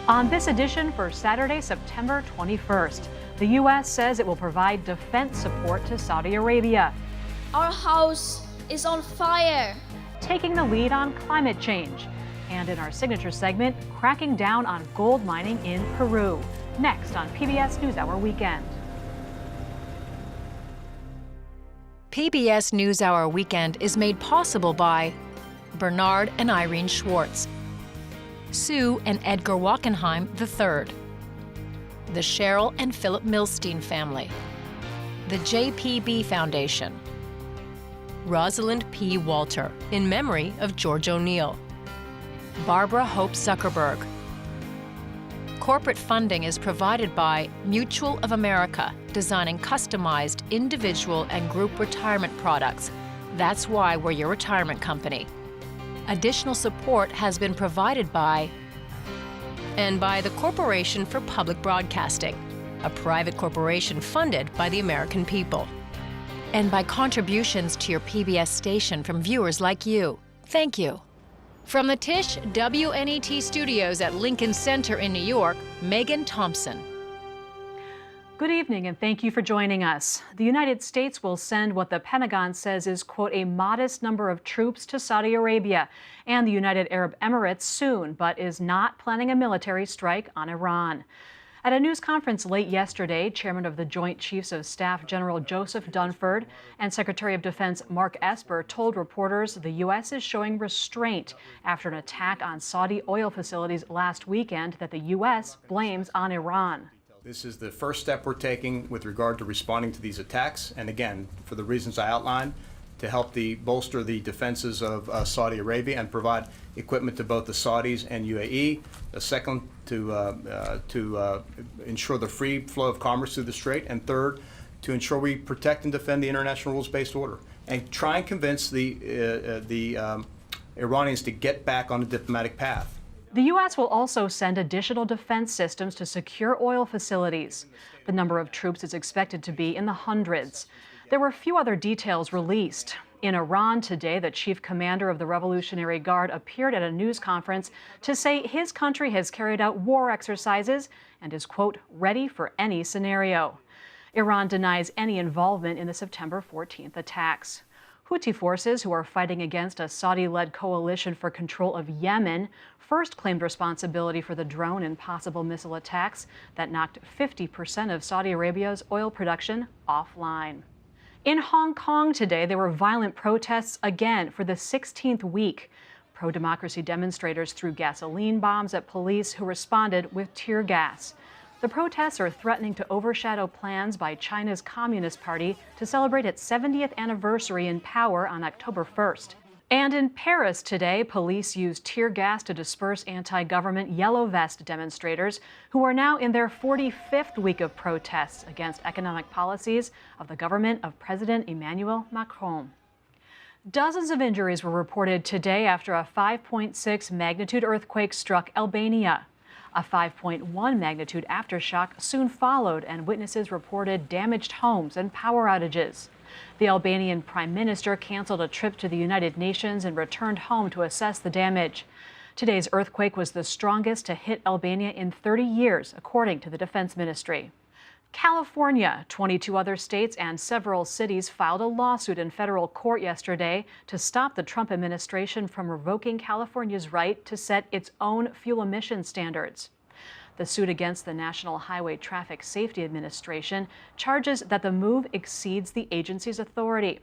On this edition for Saturday, September 21st, the U.S. says it will provide defense support to Saudi Arabia. Our house is on fire. Taking the lead on climate change. And in our signature segment, cracking down on gold mining in Peru. Next on PBS NewsHour Weekend. PBS NewsHour Weekend is made possible by Bernard and Irene Schwartz, Sue and Edgar Wachenheim III, the Cheryl and Philip Milstein family, the JPB Foundation, Rosalind P. Walter, in memory of George O'Neill, Barbara Hope Zuckerberg. Corporate funding is provided by Mutual of America, designing customized individual and group retirement products. That's why we're your retirement company. Additional support has been provided by the Corporation for Public Broadcasting, a private corporation funded by the American people, and by contributions to your PBS station from viewers like you. Thank you. From the Tisch WNET studios at Lincoln Center in New York, Megan Thompson. Good evening, and thank you for joining us. The United States will send what the Pentagon says is, quote, a modest number of troops to Saudi Arabia and the United Arab Emirates soon, but is not planning a military strike on Iran. At a news conference late yesterday, Chairman of the Joint Chiefs of Staff General Joseph Dunford and Secretary of Defense Mark Esper told reporters the U.S. is showing restraint after an attack on Saudi oil facilities last weekend that the U.S. blames on Iran. This is the first step we're taking with regard to responding to these attacks, and again, for the reasons I outlined, to help bolster the defenses of Saudi Arabia and provide equipment to both the Saudis and UAE. The second, to ensure the free flow of commerce through the Strait, and third, to ensure we protect and defend the international rules-based order, and try and convince the Iranians to get back on a diplomatic path. The U.S. will also send additional defense systems to secure oil facilities. The number of troops is expected to be in the hundreds. There were few other details released. In Iran today, the chief commander of the Revolutionary Guard appeared at a news conference to say his country has carried out war exercises and is, quote, ready for any scenario. Iran denies any involvement in the September 14th attacks. Houthi forces, who are fighting against a Saudi-led coalition for control of Yemen, first claimed responsibility for the drone and possible missile attacks that knocked 50% of Saudi Arabia's oil production offline. In Hong Kong today, there were violent protests again for the 16th week. Pro-democracy demonstrators threw gasoline bombs at police who responded with tear gas. The protests are threatening to overshadow plans by China's Communist Party to celebrate its 70th anniversary in power on October 1st. And in Paris today, police used tear gas to disperse anti-government Yellow Vest demonstrators who are now in their 45th week of protests against economic policies of the government of President Emmanuel Macron. Dozens of injuries were reported today after a 5.6 magnitude earthquake struck Albania. A 5.1 magnitude aftershock soon followed, and witnesses reported damaged homes and power outages. The Albanian Prime Minister canceled a trip to the United Nations and returned home to assess the damage. Today's earthquake was the strongest to hit Albania in 30 years, according to the Defense Ministry. California, 22 other states, and several cities filed a lawsuit in federal court yesterday to stop the Trump administration from revoking California's right to set its own fuel emission standards. The suit against the National Highway Traffic Safety Administration charges that the move exceeds the agency's authority.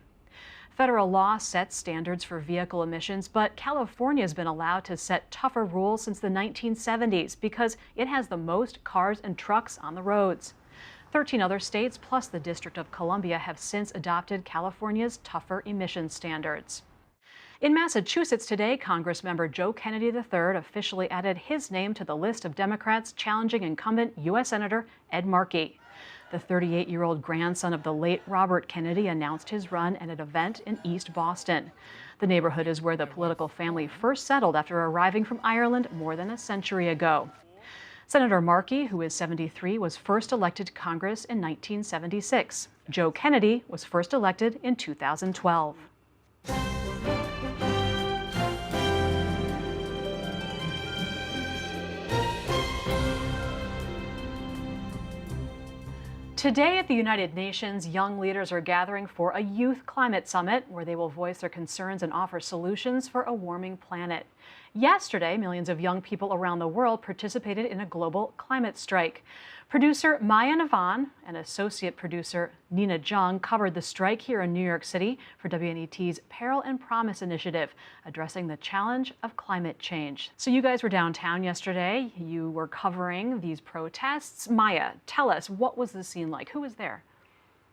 Federal law sets standards for vehicle emissions, but California has been allowed to set tougher rules since the 1970s because it has the most cars and trucks on the roads. 13 other states, plus the District of Columbia, have since adopted California's tougher emission standards. In Massachusetts today, Congressmember Joe Kennedy III officially added his name to the list of Democrats challenging incumbent U.S. Senator Ed Markey. The 38-year-old grandson of the late Robert Kennedy announced his run at an event in East Boston. The neighborhood is where the political family first settled after arriving from Ireland more than a century ago. Senator Markey, who is 73, was first elected to Congress in 1976. Joe Kennedy was first elected in 2012. Today at the United Nations, young leaders are gathering for a youth climate summit where they will voice their concerns and offer solutions for a warming planet. Yesterday, millions of young people around the world participated in a global climate strike. Producer Maya Navan and associate producer Nina Jung covered the strike here in New York City for WNET's Peril and Promise initiative, addressing the challenge of climate change. So you guys were downtown yesterday. You were covering these protests. Maya, tell us, what was the scene like? Who was there?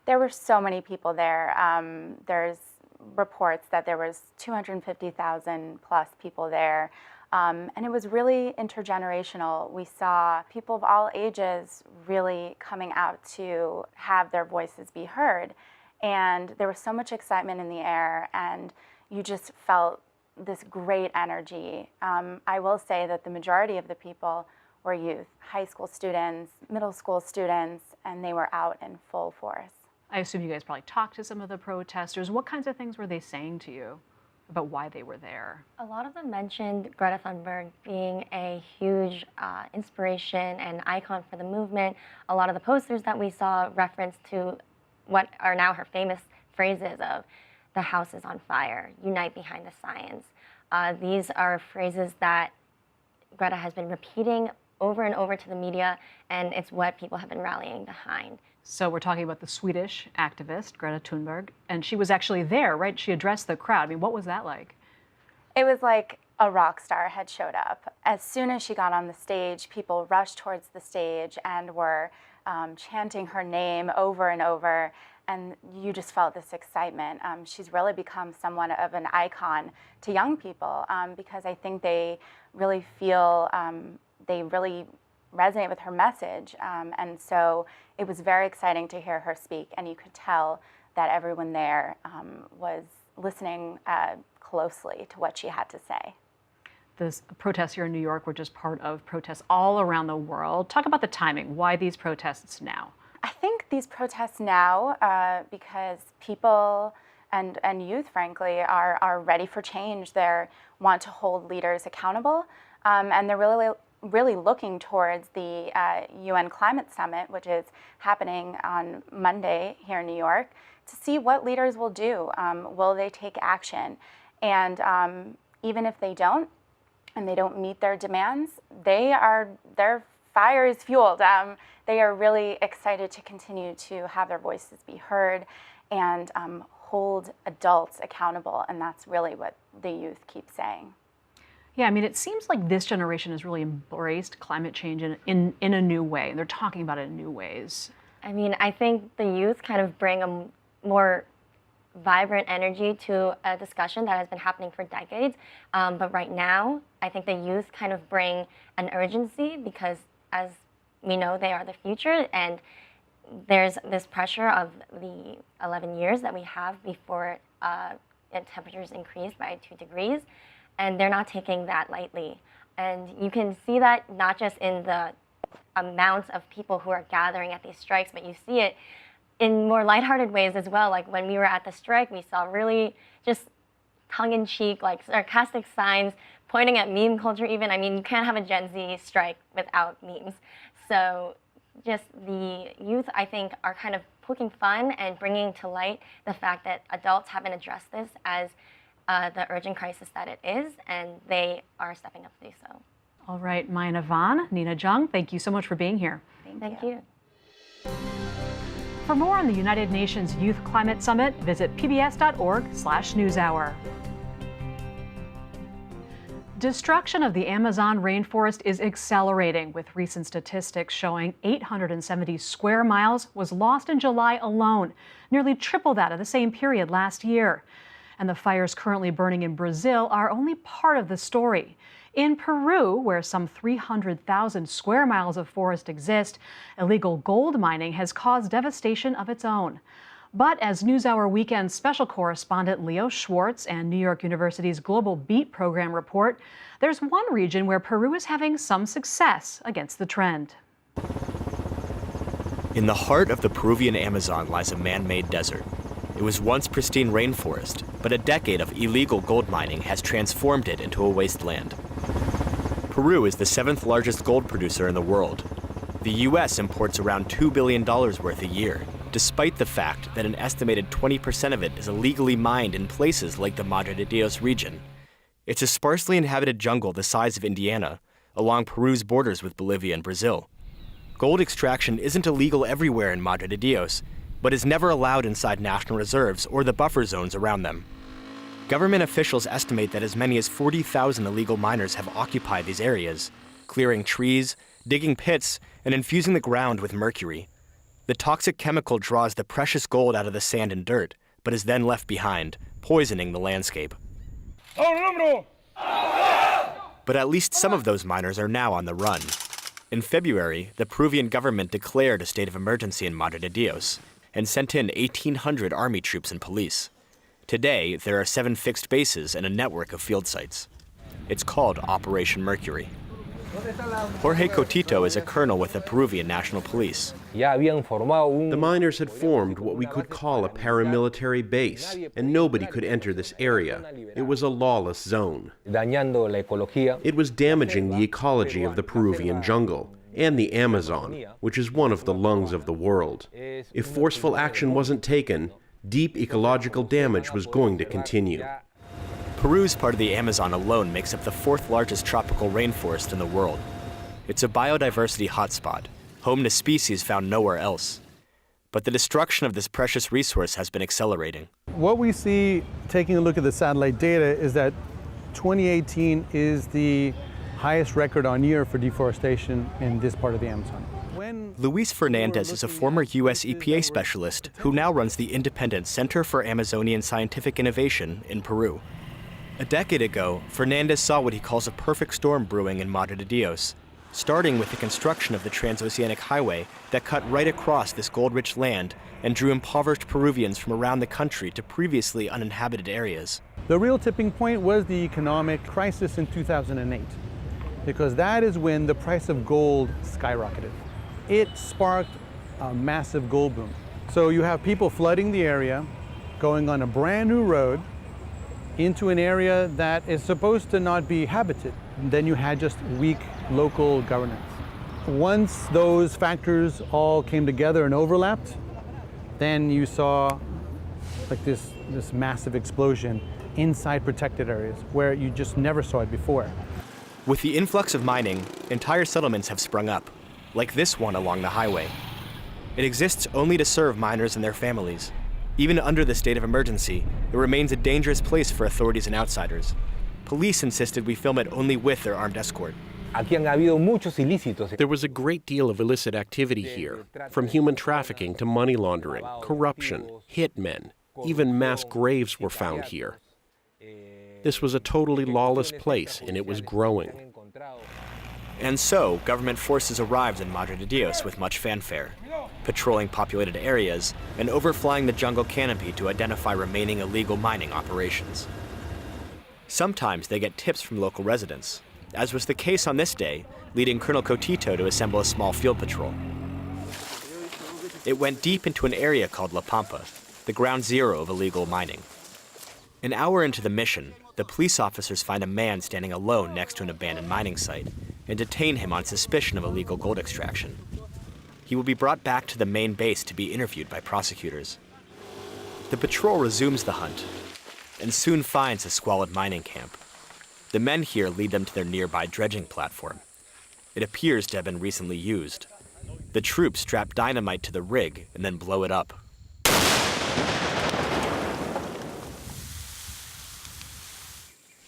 There were so many people there. There's reports that there was 250,000 plus people there. And it was really intergenerational. We saw people of all ages really coming out to have their voices be heard. And there was so much excitement in the air, and you just felt this great energy. I will say that the majority of the people were youth, high school students, middle school students, and they were out in full force. I assume you guys probably talked to some of the protesters. What kinds of things were they saying to you about why they were there? A lot of them mentioned Greta Thunberg being a huge inspiration and icon for the movement. A lot of the posters that we saw referenced to what are now her famous phrases of "the house is on fire," "unite behind the science." These are phrases that Greta has been repeating over and over to the media, and it's what people have been rallying behind. So we're talking about the Swedish activist, Greta Thunberg, and she was actually there, right? She addressed the crowd. I mean, what was that like? It was like a rock star had showed up. As soon as she got on the stage, people rushed towards the stage and were chanting her name over and over, and you just felt this excitement. She's really become somewhat of an icon to young people because I think they really feel, they really resonate with her message. And so it was very exciting to hear her speak, and you could tell that everyone there was listening closely to what she had to say. The protests here in New York were just part of protests all around the world. Talk about the timing. Why these protests now? I think these protests now, because people and youth, frankly, are ready for change. They want to hold leaders accountable, and they're really looking towards the UN Climate Summit, which is happening on Monday here in New York, to see what leaders will do. Will they take action? And even if they don't, and they don't meet their demands, their fire is fueled. They are really excited to continue to have their voices be heard and hold adults accountable, and that's really what the youth keep saying. Yeah, I mean, it seems like this generation has really embraced climate change in a new way, and they're talking about it in new ways. I mean, I think the youth kind of bring a more vibrant energy to a discussion that has been happening for decades. But right now, I think the youth kind of bring an urgency because, as we know, they are the future, and there's this pressure of the 11 years that we have before temperatures increase by 2 degrees. And they're not taking that lightly. And you can see that not just in the amounts of people who are gathering at these strikes, but you see it in more lighthearted ways as well. Like when we were at the strike, we saw really just tongue-in-cheek, like sarcastic signs pointing at meme culture even. I mean, you can't have a Gen Z strike without memes. So just the youth, I think, are kind of poking fun and bringing to light the fact that adults haven't addressed this as the urgent crisis that it is, and they are stepping up to do so. All right, Maya Navan, Nina Jung, thank you so much for being here. Thank you. For more on the United Nations Youth Climate Summit, visit pbs.org/newshour. Destruction of the Amazon rainforest is accelerating, with recent statistics showing 870 square miles was lost in July alone, nearly triple that of the same period last year. And the fires currently burning in Brazil are only part of the story. In Peru, where some 300,000 square miles of forest exist, illegal gold mining has caused devastation of its own. But as NewsHour Weekend special correspondent Leo Schwartz and New York University's Global Beat program report, there's one region where Peru is having some success against the trend. In the heart of the Peruvian Amazon lies a man-made desert. It was once pristine rainforest, but a decade of illegal gold mining has transformed it into a wasteland. Peru is the 7th largest gold producer in the world. The U.S. imports around $2 billion worth a year, despite the fact that an estimated 20% of it is illegally mined in places like the Madre de Dios region. It's a sparsely inhabited jungle the size of Indiana, along Peru's borders with Bolivia and Brazil. Gold extraction isn't illegal everywhere in Madre de Dios, but is never allowed inside national reserves or the buffer zones around them. Government officials estimate that as many as 40,000 illegal miners have occupied these areas, clearing trees, digging pits, and infusing the ground with mercury. The toxic chemical draws the precious gold out of the sand and dirt, but is then left behind, poisoning the landscape. But at least some of those miners are now on the run. In February, the Peruvian government declared a state of emergency in Madre de Dios and sent in 1,800 army troops and police. Today, there are 7 fixed bases and a network of field sites. It's called Operation Mercury. Jorge Cotito is a colonel with the Peruvian National Police. The miners had formed what we could call a paramilitary base, and nobody could enter this area. It was a lawless zone. It was damaging the ecology of the Peruvian jungle and the Amazon, which is one of the lungs of the world. If forceful action wasn't taken, deep ecological damage was going to continue. Peru's part of the Amazon alone makes up the 4th largest tropical rainforest in the world. It's a biodiversity hotspot, home to species found nowhere else. But the destruction of this precious resource has been accelerating. What we see, taking a look at the satellite data, is that 2018 is the highest record on year for deforestation in this part of the Amazon. Luis Fernandez is a former U.S. EPA specialist who now runs the independent Center for Amazonian Scientific Innovation in Peru. A decade ago, Fernandez saw what he calls a perfect storm brewing in Madre de Dios, starting with the construction of the Transoceanic Highway that cut right across this gold-rich land and drew impoverished Peruvians from around the country to previously uninhabited areas. The real tipping point was the economic crisis in 2008, because that is when the price of gold skyrocketed. It sparked a massive gold boom. So you have people flooding the area, going on a brand new road into an area that is supposed to not be habited. And then you had just weak local governance. Once those factors all came together and overlapped, then you saw like this massive explosion inside protected areas where you just never saw it before. With the influx of mining, entire settlements have sprung up, like this one along the highway. It exists only to serve miners and their families. Even under the state of emergency, it remains a dangerous place for authorities and outsiders. Police insisted we film it only with their armed escort. There was a great deal of illicit activity here, from human trafficking to money laundering, corruption, hitmen, even mass graves were found here. This was a totally lawless place, and it was growing. And so, government forces arrived in Madre de Dios with much fanfare, patrolling populated areas and overflying the jungle canopy to identify remaining illegal mining operations. Sometimes they get tips from local residents, as was the case on this day, leading Colonel Cotito to assemble a small field patrol. It went deep into an area called La Pampa, the ground zero of illegal mining. An hour into the mission, the police officers find a man standing alone next to an abandoned mining site and detain him on suspicion of illegal gold extraction. He will be brought back to the main base to be interviewed by prosecutors. The patrol resumes the hunt and soon finds a squalid mining camp. The men here lead them to their nearby dredging platform. It appears to have been recently used. The troops strap dynamite to the rig and then blow it up.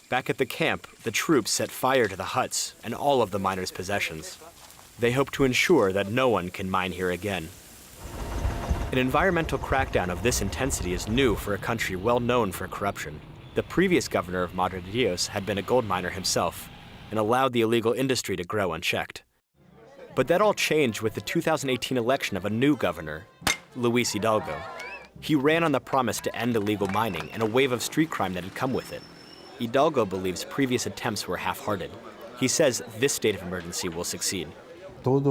Back at the camp, the troops set fire to the huts and all of the miners' possessions. They hope to ensure that no one can mine here again. An environmental crackdown of this intensity is new for a country well known for corruption. The previous governor of Madre de Dios had been a gold miner himself and allowed the illegal industry to grow unchecked. But that all changed with the 2018 election of a new governor, Luis Hidalgo. He ran on the promise to end illegal mining and a wave of street crime that had come with it. Hidalgo believes previous attempts were half-hearted. He says this state of emergency will succeed. All of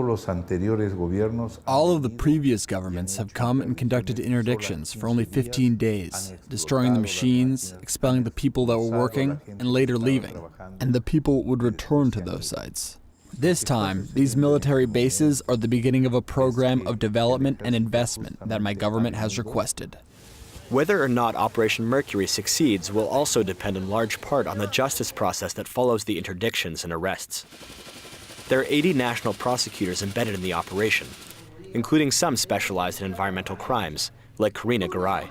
the previous governments have come and conducted interdictions for only 15 days, destroying the machines, expelling the people that were working, and later leaving. And the people would return to those sites. This time, these military bases are the beginning of a program of development and investment that my government has requested. Whether or not Operation Mercury succeeds will also depend in large part on the justice process that follows the interdictions and arrests. There are 80 national prosecutors embedded in the operation, including some specialized in environmental crimes, like Karina Garay.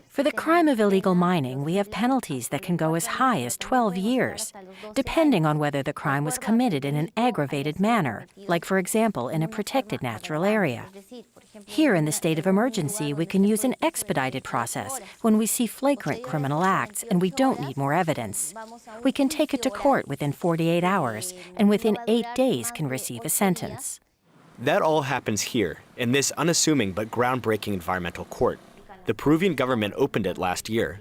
For the crime of illegal mining, we have penalties that can go as high as 12 years, depending on whether the crime was committed in an aggravated manner, like, for example, in a protected natural area. Here in the state of emergency, we can use an expedited process when we see flagrant criminal acts and we don't need more evidence. We can take it to court within 48 hours and within 8 days can receive a sentence. That all happens here, in this unassuming but groundbreaking environmental court. The Peruvian government opened it last year.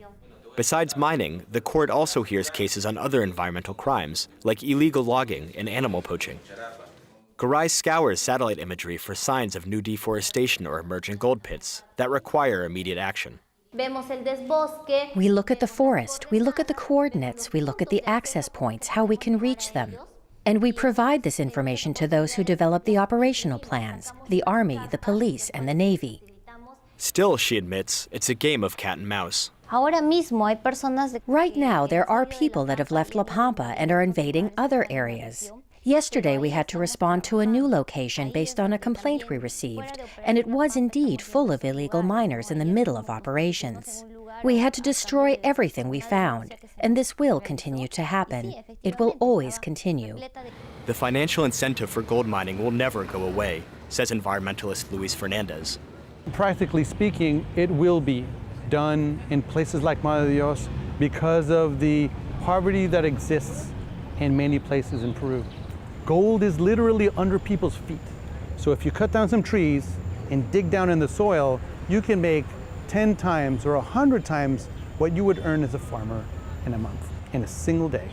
Besides mining, the court also hears cases on other environmental crimes, like illegal logging and animal poaching. Garay scours satellite imagery for signs of new deforestation or emergent gold pits that require immediate action. We look at the forest, we look at the coordinates, we look at the access points, how we can reach them. And we provide this information to those who develop the operational plans, the Army, the police, and the Navy. Still, she admits, it's a game of cat and mouse. Right now, there are people that have left La Pampa and are invading other areas. Yesterday, we had to respond to a new location based on a complaint we received, and it was indeed full of illegal miners in the middle of operations. We had to destroy everything we found, and this will continue to happen. It will always continue. The financial incentive for gold mining will never go away, says environmentalist Luis Fernandez. Practically speaking, it will be done in places like Madre de Dios because of the poverty that exists in many places in Peru. Gold is literally under people's feet. So if you cut down some trees and dig down in the soil, you can make 10 times or 100 times what you would earn as a farmer in a month, in a single day.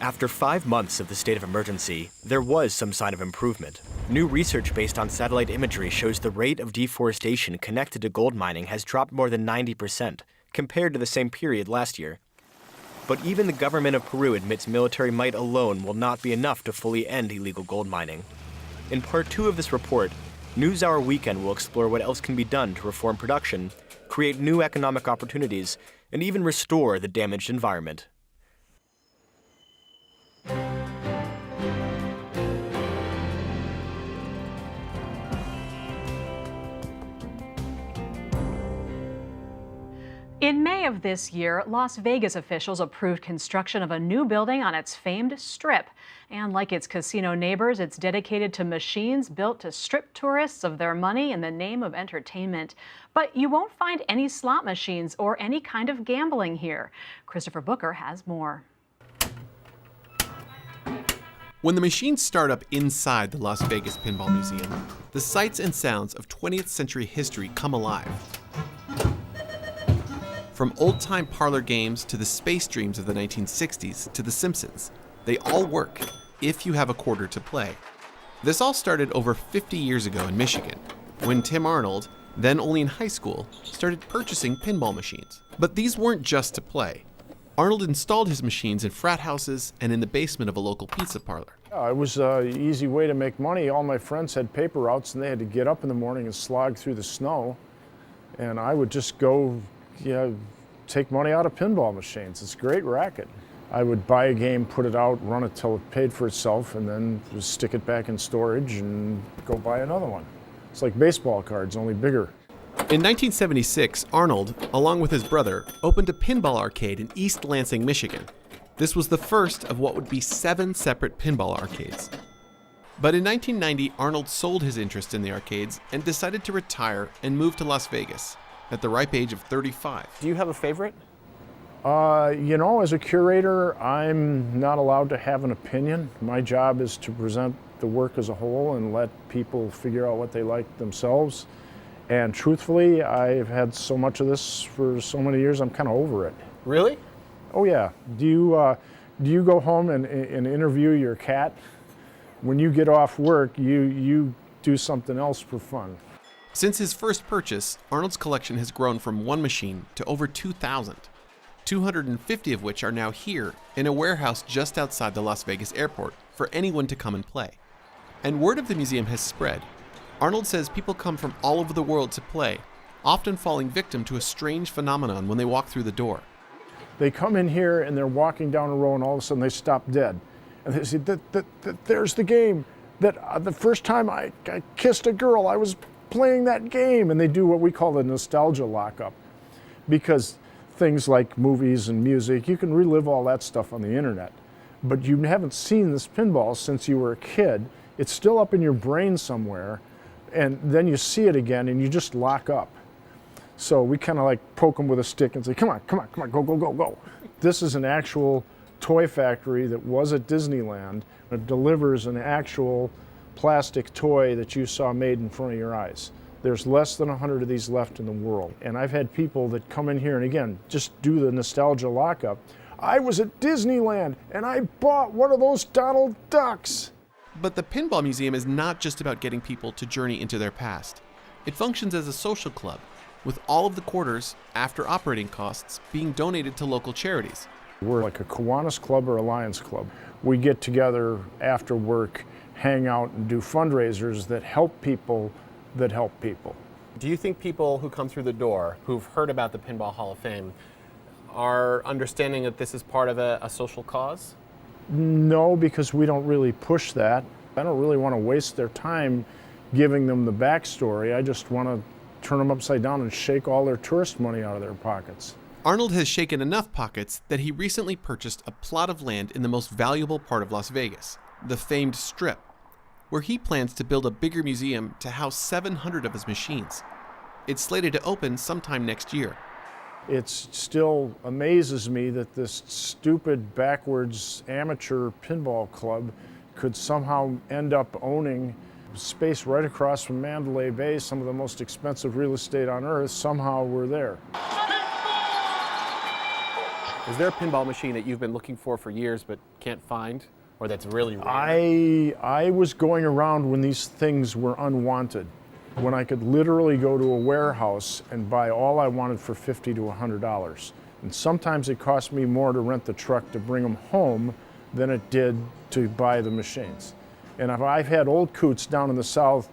After 5 months of the state of emergency, there was some sign of improvement. New research based on satellite imagery shows the rate of deforestation connected to gold mining has dropped more than 90% compared to the same period last year. But even the government of Peru admits military might alone will not be enough to fully end illegal gold mining. In part 2 of this report, NewsHour Weekend will explore what else can be done to reform production, create new economic opportunities, and even restore the damaged environment. In May of this year, Las Vegas officials approved construction of a new building on its famed Strip. And like its casino neighbors, it's dedicated to machines built to strip tourists of their money in the name of entertainment. But you won't find any slot machines or any kind of gambling here. Christopher Booker has more. When the machines start up inside the Las Vegas Pinball Museum, the sights and sounds of 20th century history come alive. From old-time parlor games to the space dreams of the 1960s to The Simpsons, they all work if you have a quarter to play. This all started over 50 years ago in Michigan, when Tim Arnold, then only in high school, started purchasing pinball machines. But these weren't just to play. Arnold installed his machines in frat houses and in the basement of a local pizza parlor. It was an easy way to make money. All my friends had paper routes and they had to get up in the morning and slog through the snow. And I would just go take money out of pinball machines. It's a great racket. I would buy a game, put it out, run it till it paid for itself, and then just stick it back in storage and go buy another one. It's like baseball cards, only bigger. In 1976, Arnold, along with his brother, opened a pinball arcade in East Lansing, Michigan. This was the first of what would be 7 separate pinball arcades. But in 1990, Arnold sold his interest in the arcades and decided to retire and move to Las Vegas at the ripe age of 35. Do you have a favorite? As a curator, I'm not allowed to have an opinion. My job is to present the work as a whole and let people figure out what they like themselves. And truthfully, I've had so much of this for so many years, I'm kind of over it. Really? Oh yeah. Do you go home and interview your cat? When you get off work, you do something else for fun. Since his first purchase, Arnold's collection has grown from 1 machine to over 2,000. 250 of which are now here in a warehouse just outside the Las Vegas airport for anyone to come and play. And word of the museum has spread. Arnold says people come from all over the world to play, often falling victim to a strange phenomenon when they walk through the door. They come in here and they're walking down a row and all of a sudden they stop dead. And they say, there's the game. The first time I kissed a girl, I was playing that game. And they do what we call the nostalgia lockup. Because things like movies and music, you can relive all that stuff on the internet. But you haven't seen this pinball since you were a kid. It's still up in your brain somewhere. And then you see it again and you just lock up. So we kind of like poke them with a stick and say, come on, come on, come on, go, go, go, go. This is an actual toy factory that was at Disneyland. It delivers an actual plastic toy that you saw made in front of your eyes. There's less than 100 of these left in the world. And I've had people that come in here and again, just do the nostalgia lockup. I was at Disneyland and I bought one of those Donald Ducks. But the Pinball Museum is not just about getting people to journey into their past. It functions as a social club, with all of the quarters, after operating costs, being donated to local charities. We're like a Kiwanis Club or a Lions Club. We get together after work, hang out, and do fundraisers that help people that help people. Do you think people who come through the door, who've heard about the Pinball Hall of Fame, are understanding that this is part of a social cause? No, because we don't really push that. I don't really want to waste their time giving them the backstory. I just want to turn them upside down and shake all their tourist money out of their pockets. Arnold has shaken enough pockets that he recently purchased a plot of land in the most valuable part of Las Vegas, the famed Strip, where he plans to build a bigger museum to house 700 of his machines. It's slated to open sometime next year. It still amazes me that this stupid, backwards amateur pinball club could somehow end up owning space right across from Mandalay Bay, some of the most expensive real estate on earth. Somehow we're there. Is there a pinball machine that you've been looking for years but can't find, or that's really rare? I was going around when these things were unwanted, when I could literally go to a warehouse and buy all I wanted for $50 to $100. And sometimes it cost me more to rent the truck to bring them home than it did to buy the machines. And I've had old coots down in the south,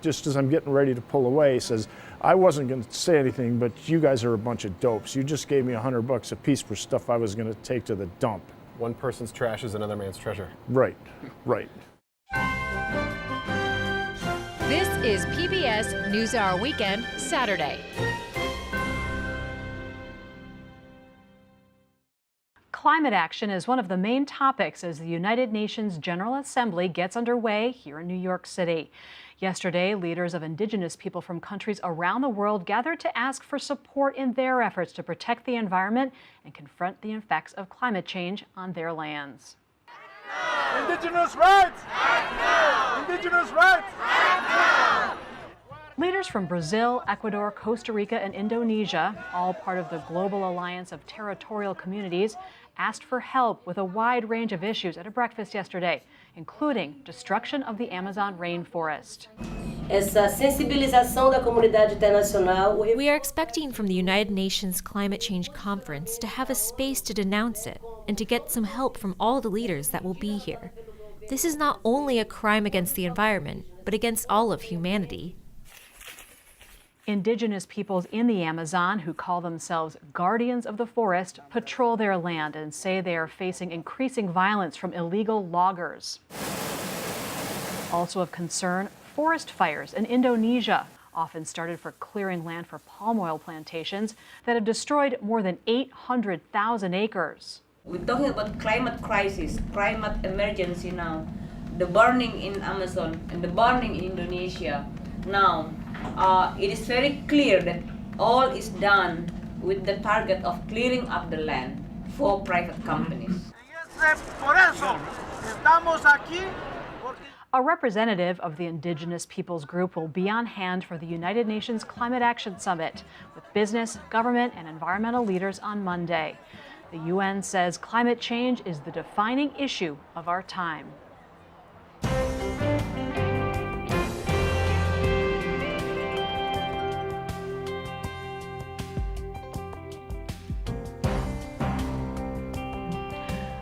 just as I'm getting ready to pull away, says, I wasn't going to say anything, but you guys are a bunch of dopes. You just gave me $100 a piece for stuff I was going to take to the dump. One person's trash is another man's treasure. Right, right. This is PBS NewsHour Weekend, Saturday. Climate action is one of the main topics as the United Nations General Assembly gets underway here in New York City. Yesterday, leaders of indigenous people from countries around the world gathered to ask for support in their efforts to protect the environment and confront the effects of climate change on their lands. Indigenous rights! Act now! Indigenous rights! Act now! Leaders from Brazil, Ecuador, Costa Rica, and Indonesia, all part of the Global Alliance of Territorial Communities, asked for help with a wide range of issues at a breakfast yesterday, including destruction of the Amazon rainforest. We are expecting from the United Nations Climate Change Conference to have a space to denounce it and to get some help from all the leaders that will be here. This is not only a crime against the environment, but against all of humanity. Indigenous peoples in the Amazon, who call themselves guardians of the forest, patrol their land and say they are facing increasing violence from illegal loggers. Also of concern, forest fires in Indonesia, often started for clearing land for palm oil plantations that have destroyed more than 800,000 acres. We're talking about climate crisis, climate emergency now. The burning in Amazon and the burning in Indonesia. Now, it is very clear that all is done with the target of clearing up the land for private companies. A representative of the Indigenous Peoples Group will be on hand for the United Nations Climate Action Summit with business, government, and environmental leaders on Monday. The UN says climate change is the defining issue of our time.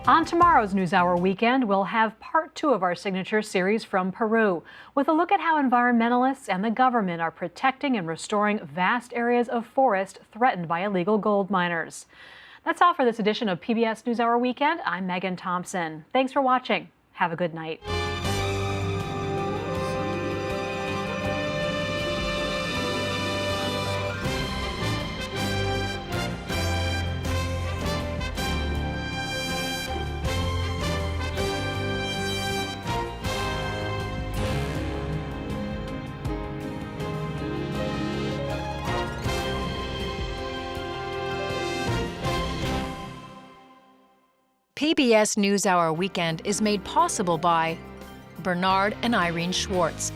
On tomorrow's NewsHour Weekend, we'll have part 2 of our signature series from Peru, with a look at how environmentalists and the government are protecting and restoring vast areas of forest threatened by illegal gold miners. That's all for this edition of PBS NewsHour Weekend. I'm Megan Thompson. Thanks for watching. Have a good night. PBS NewsHour Weekend is made possible by Bernard and Irene Schwartz,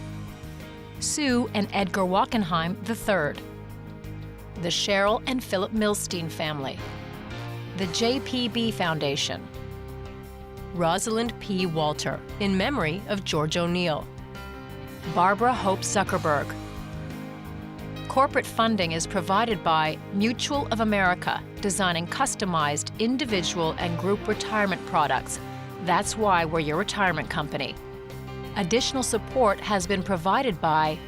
Sue and Edgar Wachenheim III, the Cheryl and Philip Milstein family, the JPB Foundation, Rosalind P. Walter, in memory of George O'Neill, Barbara Hope Zuckerberg. Corporate funding is provided by Mutual of America, designing customized individual and group retirement products. That's why we're your retirement company. Additional support has been provided by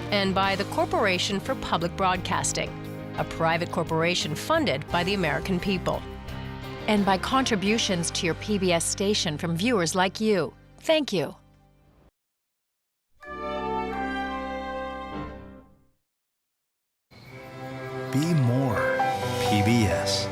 the Corporation for Public Broadcasting, a private corporation funded by the American people, and by contributions to your PBS station from viewers like you. Thank you. Be more PBS.